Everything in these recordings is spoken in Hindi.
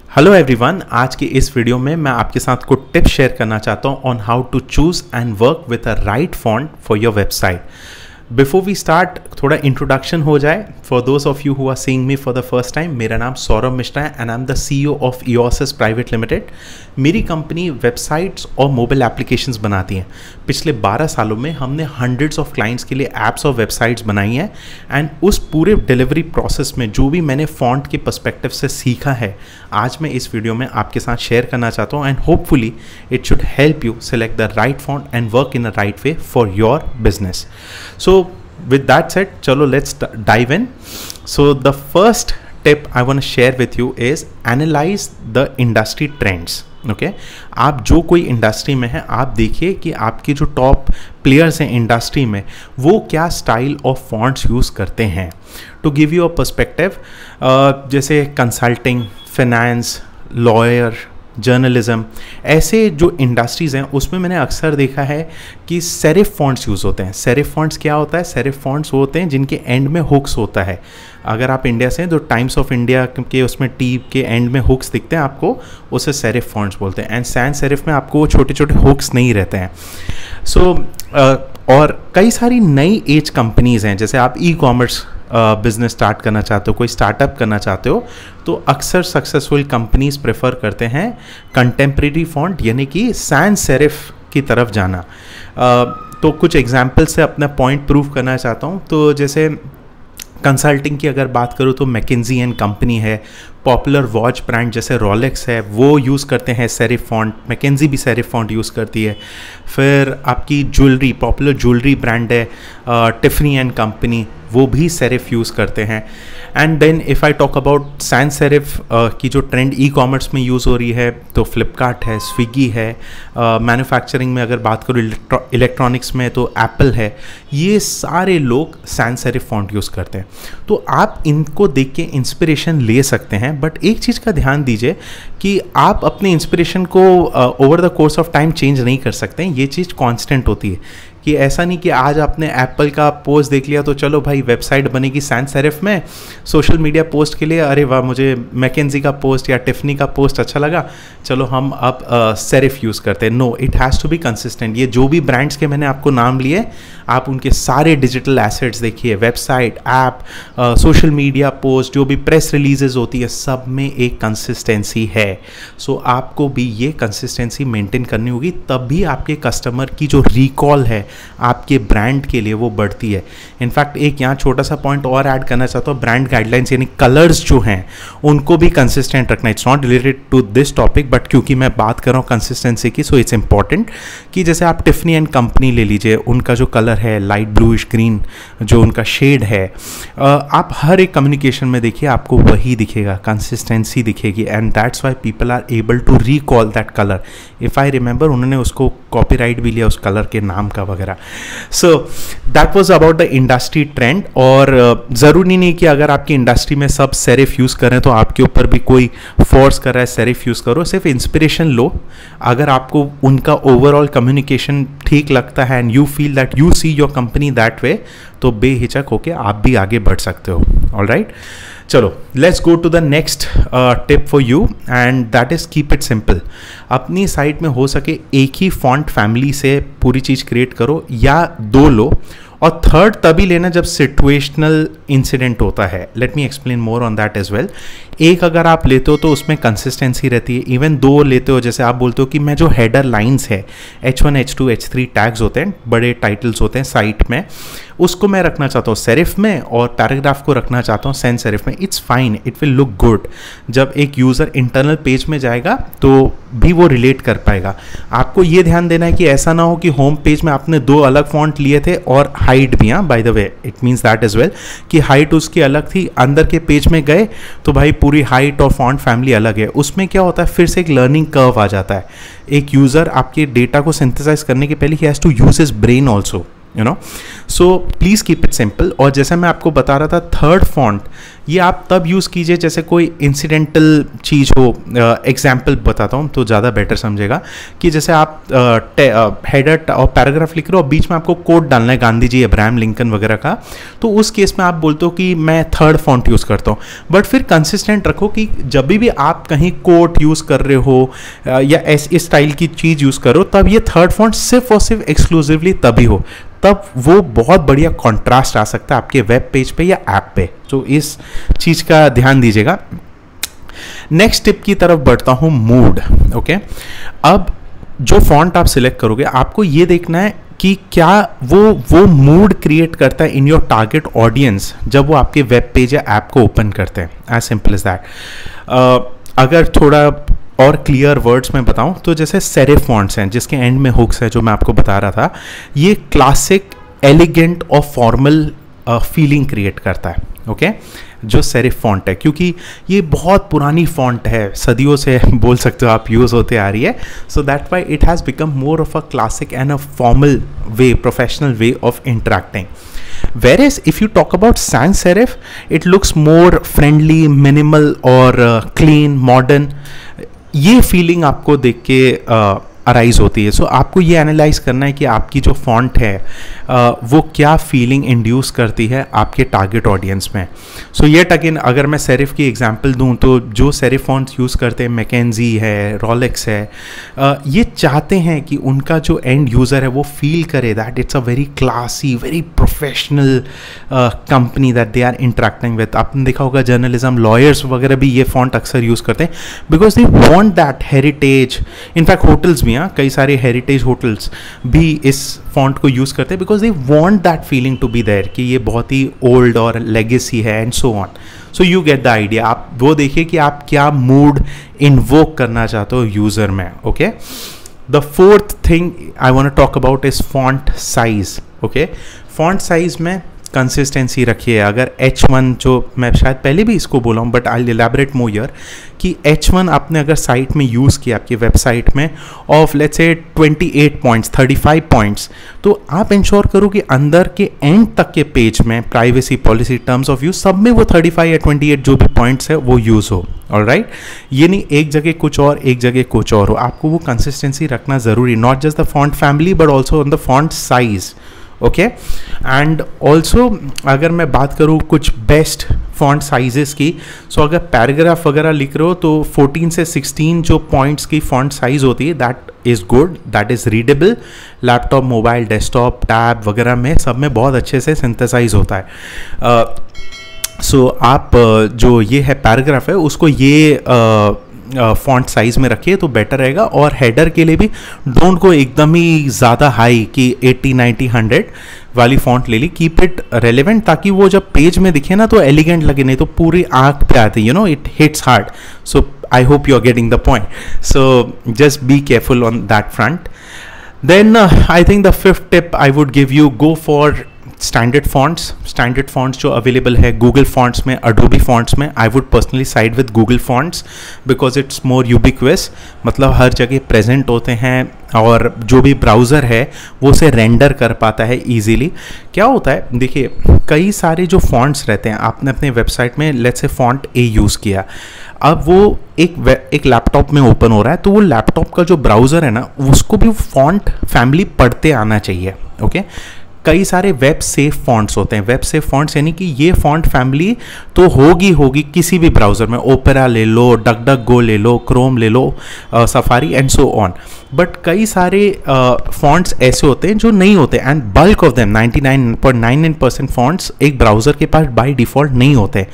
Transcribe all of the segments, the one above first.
हेलो एवरीवन, आज की इस वीडियो में मैं आपके साथ कुछ टिप्स शेयर करना चाहता हूं on how to choose and work with a right font for your website. Before we start, थोड़ा इंट्रोडक्शन हो जाए for those of you who are seeing me for the first time. मेरा नाम सौरभ मिश्रा है and I am the CEO ऑफ EOSys प्राइवेट लिमिटेड। मेरी कंपनी वेबसाइट्स और मोबाइल एप्लीकेशंस बनाती हैं। पिछले 12 सालों में हमने हंड्रेड्स ऑफ क्लाइंट्स के लिए ऐप्स और वेबसाइट्स बनाई हैं एंड उस पूरे डिलीवरी प्रोसेस में जो भी मैंने फॉन्ट के पर्सपेक्टिव से सीखा है, आज मैं इस वीडियो में आपके साथ शेयर करना चाहता हूँ and hopefully it should help you select the right font and work in a right way for your business. So with that said, chalo let's dive in. So the first tip I want to share with you is analyze the industry trends. Okay? आप जो कोई इंडस्ट्री में है, आप देखिए कि आपके जो टॉप प्लेयर्स हैं इंडस्ट्री में वो क्या स्टाइल ऑफ फॉन्ट्स यूज़ करते हैं। To give you a perspective, जैसे कंसल्टिंग, फाइनेंस, लॉयर, जर्नलिज्म, ऐसे जो इंडस्ट्रीज़ हैं उसमें मैंने अक्सर देखा है कि सेरिफ फॉन्ट्स यूज़ होते हैं। सेरिफ फॉन्ट्स क्या होता है? सेरिफ फॉन्ट्स वो होते हैं जिनके एंड में हुक्स होता है। अगर आप इंडिया से हैं तो टाइम्स ऑफ इंडिया के उसमें टी के एंड में हुक्स दिखते हैं आपको, उसे सेरिफ फॉन्ट्स बोलते हैं। एंड सैंस सेरिफ में आपको छोटे छोटे हुक्स नहीं रहते हैं। सो और कई सारी नई एज कंपनीज़ हैं, जैसे आप ई कॉमर्स बिजनेस स्टार्ट करना चाहते हो, कोई स्टार्टअप करना चाहते हो, तो अक्सर सक्सेसफुल कंपनीज प्रेफर करते हैं कंटेम्प्रेरी फॉन्ट यानी कि सैंस सेरिफ की तरफ जाना। तो कुछ एग्जाम्पल से अपना पॉइंट प्रूव करना चाहता हूँ। तो जैसे कंसल्टिंग की अगर बात करूँ तो मैकेंजी एंड कंपनी है, पॉपुलर वॉच ब्रांड जैसे रोलेक्स है वो यूज़ करते हैं सेरिफ फॉन्ट, मैकेंजी भी सेरिफ फॉन्ट यूज़ करती है। फिर आपकी ज्वेलरी, पॉपुलर ज्वेलरी ब्रांड है टिफनी एंड कंपनी, वो भी सेरिफ यूज़ करते हैं। And then if I talk about sans serif की जो ट्रेंड ई कॉमर्स में यूज़ हो रही है तो फ्लिपकार्ट है, स्विगी है, मैन्युफैक्चरिंग में अगर बात करूँ इलेक्ट्रॉनिक्स में तो एप्पल है, ये सारे लोग सैंस सेरिफ फॉन्ट यूज़ करते हैं। तो आप इनको देख के इंस्पिरेशन ले सकते हैं, बट एक चीज़ का ध्यान दीजिए कि आप अपने इंस्पिरेशन को over the course of time change नहीं कर सकते हैं। ये चीज़ कांस्टेंट होती है कि ऐसा नहीं कि आज आपने एप्पल का पोस्ट देख लिया तो चलो भाई वेबसाइट बनेगी सैंस सेरिफ में, सोशल मीडिया पोस्ट के लिए अरे वाह मुझे मैकेंजी का पोस्ट या टिफनी का पोस्ट अच्छा लगा, चलो हम अब सेरिफ यूज़ करते हैं। No, it has to be consistent. ये जो भी ब्रांड्स के मैंने आपको नाम लिए, आप उनके सारे डिजिटल एसेट्स देखिए, website, app, social media post, जो भी प्रेस रिलीजेस होती है, सब में एक कंसिस्टेंसी है। सो आपको भी ये कंसिस्टेंसी मेंटेन करनी होगी, तब भी आपके कस्टमर की जो रिकॉल है आपके ब्रांड के लिए वो बढ़ती है। इनफैक्ट एक यहाँ छोटा सा पॉइंट और ऐड करना चाहता हूँ, ब्रांड गाइडलाइंस यानी कलर्स जो हैं उनको भी कंसिस्टेंट रखना। It's not related to this topic but क्योंकि मैं बात कर रहा हूँ कंसिस्टेंसी की, सो इट्स इंपॉर्टेंट कि जैसे आप टिफनी एंड कंपनी ले लीजिए, उनका जो कलर है लाइट ब्लूइश ग्रीन जो उनका शेड है, आप हर एक कम्युनिकेशन में देखिए आपको वही दिखेगा, कंसिस्टेंसी दिखेगी and that's why people are able to recall that colour. If I remember उन्होंने उसको कॉपीराइट भी लिया उस कलर के नाम का वगैरह। So that was about the industry trend. और ज़रूरी नहीं कि अगर आपकी इंडस्ट्री में सब सेरिफ यूज़ करें तो आपके ऊपर भी कोई फोर्स कर रहा है सेरिफ यूज़ करो, सिर्फ इंस्पिरेशन लो। अगर आपको उनका ओवरऑल कम्युनिकेशन ठीक लगता है and you feel that you see your company that way, तो बेहिचक होके आप भी आगे बढ़ सकते हो। ऑलराइट, चलो let's go to the next tip for you and that is keep it simple. अपनी साइट में हो सके एक ही फॉन्ट फैमिली से पूरी चीज़ क्रिएट करो या दो लो, और थर्ड तभी लेना जब सिचुएशनल इंसिडेंट होता है। Let me explain more on that as well. एक अगर आप लेते हो तो उसमें कंसिस्टेंसी रहती है, इवन दो लेते हो जैसे आप बोलते हो कि मैं जो हेडर लाइंस है H1, H2, H3 टैग्स होते हैं, बड़े टाइटल्स होते हैं साइट में, उसको मैं रखना चाहता हूँ सेरिफ में और पैराग्राफ को रखना चाहता हूँ सैंस सेरिफ में। It's fine, it will look good. जब एक यूज़र इंटरनल पेज में जाएगा तो भी वो रिलेट कर पाएगा। आपको ये ध्यान देना है कि ऐसा ना हो कि होम पेज में आपने दो अलग फॉन्ट लिए थे और हाइट भी, हाँ by the way it means that as well कि हाइट उसकी अलग थी, अंदर के पेज में गए तो भाई पूरी हाइट और फॉन्ट फैमिली अलग है। उसमें क्या होता है, फिर से एक लर्निंग कर्व आ जाता है। एक यूज़र आपके डेटा को सिंथेसाइज करने के पहले ही has to use his brain also. You know. So please keep it simple. और जैसे मैं आपको बता रहा था, थर्ड फॉन्ट ये आप तब यूज़ कीजिए जैसे कोई इंसिडेंटल चीज़ हो. एग्जाम्पल बताता हूँ तो ज़्यादा बेटर समझेगा. कि जैसे आप हेडर और पैराग्राफ लिख रहे हो और बीच में आपको कोट डालना है गांधी जी, अब्राहम लिंकन वगैरह का, तो उस केस में आप बोलते हो कि मैं थर्ड फॉन्ट यूज़ करता हूँ. बट फिर कंसिस्टेंट रखो कि जब भी आप कहीं कोट यूज़ कर रहे हो या इस स्टाइल की चीज़ यूज़ करो, तब ये थर्ड फॉन्ट सिर्फ और सिर्फ एक्सक्लूसिवली तभी हो, तब वो बहुत बढ़िया कॉन्ट्रास्ट आ सकता है आपके वेब पेज पे या ऐप पे. तो इस चीज़ का ध्यान दीजिएगा. नेक्स्ट टिप की तरफ बढ़ता हूँ, मूड. ओके, अब जो फॉन्ट आप सिलेक्ट करोगे आपको ये देखना है कि क्या वो मूड क्रिएट करता है इन योर टारगेट ऑडियंस जब वो आपके वेब पेज या ऐप को ओपन करते हैं. As simple as that. अगर थोड़ा और क्लियर वर्ड्स में बताऊं तो जैसे सेरिफ फॉन्ट्स हैं जिसके एंड में हुक्स है, जो मैं आपको बता रहा था, ये क्लासिक, एलिगेंट और फॉर्मल फीलिंग क्रिएट करता है. ओके, जो सेरिफ फॉन्ट है, क्योंकि ये बहुत पुरानी फॉन्ट है, सदियों से बोल सकते हो आप यूज़ होते आ रही है. So that why it has become more of a classic and a formal way, professional way of interacting. Whereas if you talk about sans serif, it looks more friendly, minimal और clean, modern. ये फीलिंग आपको देख के अराइज होती है. सो आपको ये एनालाइज करना है कि आपकी जो फॉन्ट है वो क्या फीलिंग इंड्यूस करती है आपके टारगेट ऑडियंस में. सो येट अगेन अगर मैं सेरिफ की एग्जांपल दूं तो जो सेरिफ फॉन्ट्स यूज़ करते हैं, मैकेंजी है, रोलेक्स है, ये चाहते हैं कि उनका जो एंड यूज़र है वो फील करे that it's a very classy, very professional company that they are interacting with. आपने देखा होगा जर्नलिज्म, लॉयर्स वगैरह भी ये फॉन्ट अक्सर यूज़ करते हैं because they want that heritage. In fact hotels भी, कई सारे हेरिटेज होटल्स भी इस फॉन्ट को यूज़ करते हैं because they want that feeling to be there कि ये बहुत ही ओल्ड और लेगेसी है and so on. So you get the idea. आप वो देखिए कि आप क्या मूड इन्वोक करना चाहते हो यूज़र में. Okay, the fourth thing I want to talk about is font size. Okay, font size में कंसिस्टेंसी रखिए. अगर H1, जो मैं शायद पहले भी इसको बोला हूँ but I elaborate more here, कि H1 आपने अगर साइट में यूज़ किया आपकी वेबसाइट में of let's say 28 points, 35 points, तो आप इंश्योर करो कि अंदर के एंड तक के पेज में privacy policy, terms of use, सब में वो 35 या 28 जो भी पॉइंट्स है वो यूज़ हो. ऑलराइट, ये नहीं एक जगह कुछ और एक जगह कुछ और हो. आपको वो कंसिस्टेंसी रखना ज़रूरी, not just the font family but also on the font size. Okay, and also अगर मैं बात करूँ कुछ बेस्ट फॉन्ट साइजेस की, सो अगर पैराग्राफ वगैरह लिख रहे हो तो 14 से 16 जो पॉइंट्स की फॉन्ट साइज होती है that is good, that is readable. Laptop, mobile, desktop, tab वगैरह में सब में बहुत अच्छे से सिंथेसाइज होता है. सो आप जो ये है पैराग्राफ है उसको ये फॉन्ट साइज़ में रखिए तो बेटर रहेगा. और हेडर के लिए भी डोंट गो एकदम ही ज़्यादा हाई कि 80, 90, 100 वाली फॉन्ट ले ली. कीप इट रेलेवेंट ताकि वो जब पेज में दिखे ना तो एलिगेंट लगे, नहीं तो पूरी आँख पे आती, you know, it hits hard. So I hope you are getting the point. So just be careful on that front. Then I think the fifth tip I would give you, go for standard fonts जो अवेलेबल है गूगल फॉन्ट्स में, अडोबी फॉन्ट्स में. I would personally side with Google fonts because it's more ubiquitous, मतलब हर जगह प्रेजेंट होते हैं और जो भी ब्राउज़र है वो उसे रेंडर कर पाता है ईजीली. क्या होता है देखिए, कई सारे जो फॉन्ट्स रहते हैं, आपने अपने वेबसाइट में let's say font A use किया, अब वो एक लैपटॉप में ओपन हो रहा है तो वो लैपटॉप का जो ब्राउज़र है ना उसको भी फॉन्ट फैमिली पढ़ते आना चाहिए. ओके, कई सारे वेब सेफ फॉन्ट्स होते हैं. वेब सेफ फॉन्ट्स यानी कि ये फॉन्ट फैमिली तो होगी किसी भी ब्राउज़र में, ओपेरा ले लो, डक ले लो, क्रोम ले लो, Safari and so on. But कई सारे फॉन्ट्स ऐसे होते हैं जो नहीं होते and bulk of them 99.99% fonts एक ब्राउज़र के पास बाय डिफ़ॉल्ट नहीं होते.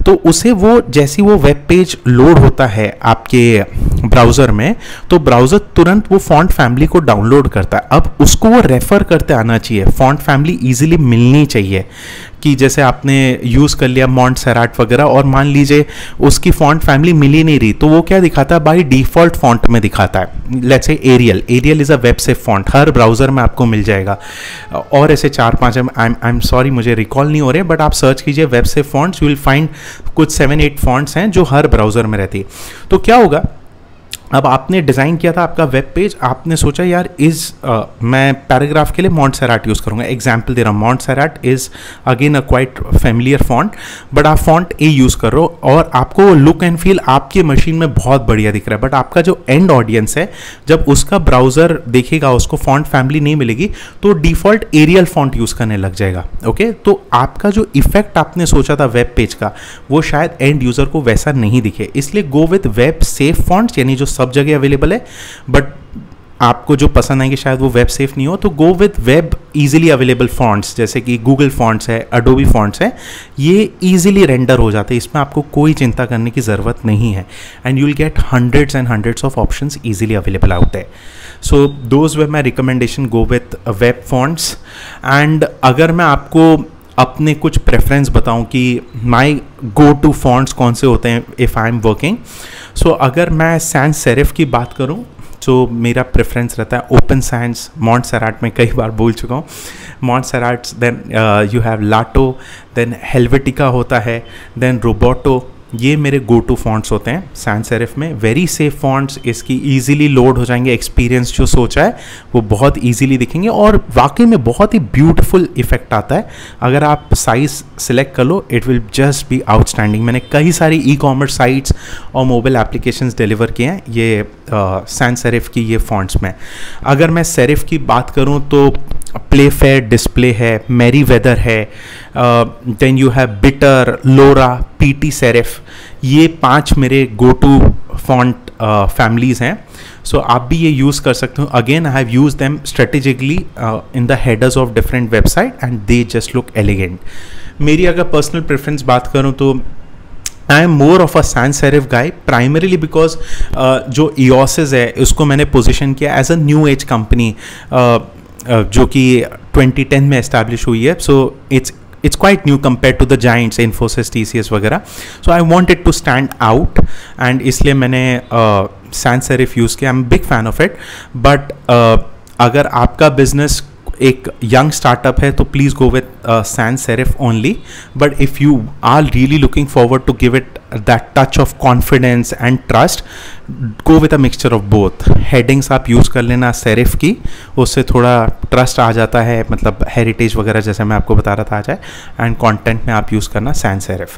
तो उसे वो जैसी वो वेब पेज लोड होता है आपके ब्राउज़र में तो ब्राउज़र तुरंत वो फॉन्ट फैमिली को डाउनलोड करता है. अब उसको वो रेफ़र करते आना चाहिए, फॉन्ट फैमिली ईजिली मिलनी चाहिए. कि जैसे आपने यूज़ कर लिया मॉन्टसेराट वगैरह और मान लीजिए उसकी फॉन्ट फैमिली मिल ही नहीं रही तो वो क्या दिखाता है, बाय डिफ़ॉल्ट फॉन्ट में दिखाता है. Let's say Arial is a web safe font, हर ब्राउज़र में आपको मिल जाएगा. और ऐसे 4-5 आई एम सॉरी मुझे रिकॉल नहीं हो रहे बट आप सर्च कीजिए web safe fonts, you will find कुछ 7-8 फॉन्ट्स हैं जो हर ब्राउज़र में रहती है. तो क्या होगा, अब आपने डिज़ाइन किया था आपका वेब पेज, आपने सोचा यार मैं पैराग्राफ के लिए मॉन्टसेराट यूज़ करूँगा, एग्जाम्पल दे रहा हूँ, Montserrat is again a quite familiar font, but आप फॉन्ट ए यूज़ कर रहे हो और आपको लुक एंड फील आपकी मशीन में बहुत बढ़िया दिख रहा है, बट आपका जो एंड ऑडियंस है जब उसका ब्राउज़र देखेगा उसको फॉन्ट फैमिली नहीं मिलेगी तो डिफ़ॉल्ट एरियल फॉन्ट यूज़ करने लग जाएगा। ओके, तो आपका जो इफेक्ट आपने सोचा था वेब पेज का वो शायद एंड यूज़र को वैसा नहीं दिखे, इसलिए गो विथ वेब सेफ फॉन्ट्स, यानी जो सब जगह अवेलेबल है बट आपको जो पसंद आएंगे शायद वो वेब सेफ नहीं हो, तो गो with web easily available fonts जैसे कि गूगल फॉन्ट्स है, अडोबी फॉन्ट्स है, ये इजीली रेंडर हो जाते हैं, इसमें आपको कोई चिंता करने की ज़रूरत नहीं है and you will get hundreds and hundreds of options easily available out है। So those way my recommendation, go with web fonts. And अगर मैं आपको अपने कुछ प्रेफरेंस बताऊं कि माई गो टू फॉन्ट्स कौन से होते हैं इफ़ आई एम वर्किंग, सो अगर मैं सैंस सेरिफ की बात करूं तो मेरा प्रेफरेंस रहता है ओपन सैंस, मॉन्टसेराट में कई बार बोल चुका हूँ, Montserrat, then you have Lato, then Helvetica होता है, देन रोबोटो, ये मेरे गो टू फॉन्ट्स होते हैं सैंस सेरिफ में। वेरी सेफ फॉन्ट्स, इसकी इजीली लोड हो जाएंगे, एक्सपीरियंस जो सोचा है वो बहुत इजीली दिखेंगे और वाकई में बहुत ही ब्यूटीफुल इफेक्ट आता है। अगर आप साइज सिलेक्ट कर लो it will just be outstanding. मैंने कई सारी ई कॉमर्स साइट्स और मोबाइल एप्लीकेशंस डिलीवर किए हैं ये सैंस सेरिफ की ये फॉन्ट्स में। अगर मैं सेरिफ की बात करूँ तो प्ले फेयर डिस्प्ले है, मेरी वेदर है, then you have Bitter, Lora, PT Serif, ये 5 मेरे गो टू फॉन्ट फैमिलीज़ हैं। सो आप भी ये यूज़ कर सकते हो। Again I have use them strategically in the headers of different website and they just look elegant. मेरी अगर पर्सनल प्रेफरेंस बात करूँ तो I am more of a sans serif guy, primarily because जो ईओसिस है उसको मैंने पोजिशन किया as a new age company जो कि 2010 में एस्टैब्लिश हुई है। सो it's quite new compared to the giants Infosys, TCS वगैरह। So I wanted to stand out and इसलिए मैंने sans serif यूज़ किया। I'm a big fan of it, but अगर आपका बिजनेस एक यंग स्टार्टअप है तो please go with sans serif only, but if you are really looking forward to give it that touch of confidence and trust, go with a mixture of both. Headings आप यूज़ कर लेना सेरिफ की, उससे थोड़ा ट्रस्ट आ जाता है, मतलब हेरिटेज वगैरह जैसे मैं आपको बता रहा था आ जाए, एंड कंटेंट में आप यूज़ करना sans serif।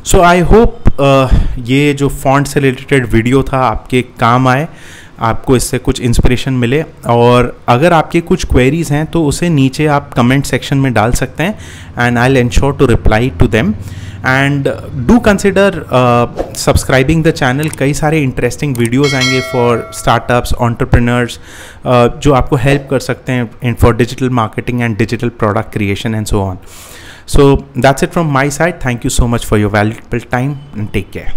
So I hope ये जो फॉन्ट से रिलेटेड वीडियो था आपके काम आए, आपको इससे कुछ इंस्पिरेशन मिले, और अगर आपके कुछ क्वेरीज हैं तो उसे नीचे आप कमेंट सेक्शन में डाल सकते हैं and I will ensure to reply to them. And do consider subscribing the channel, कई सारे इंटरेस्टिंग वीडियोज़ आएंगे फॉर स्टार्टअप्स, एंटरप्रेन्योर्स, जो आपको हेल्प कर सकते हैं for digital marketing and digital product creation and so on. So that's it from my side. Thank you so much for your valuable time and take care.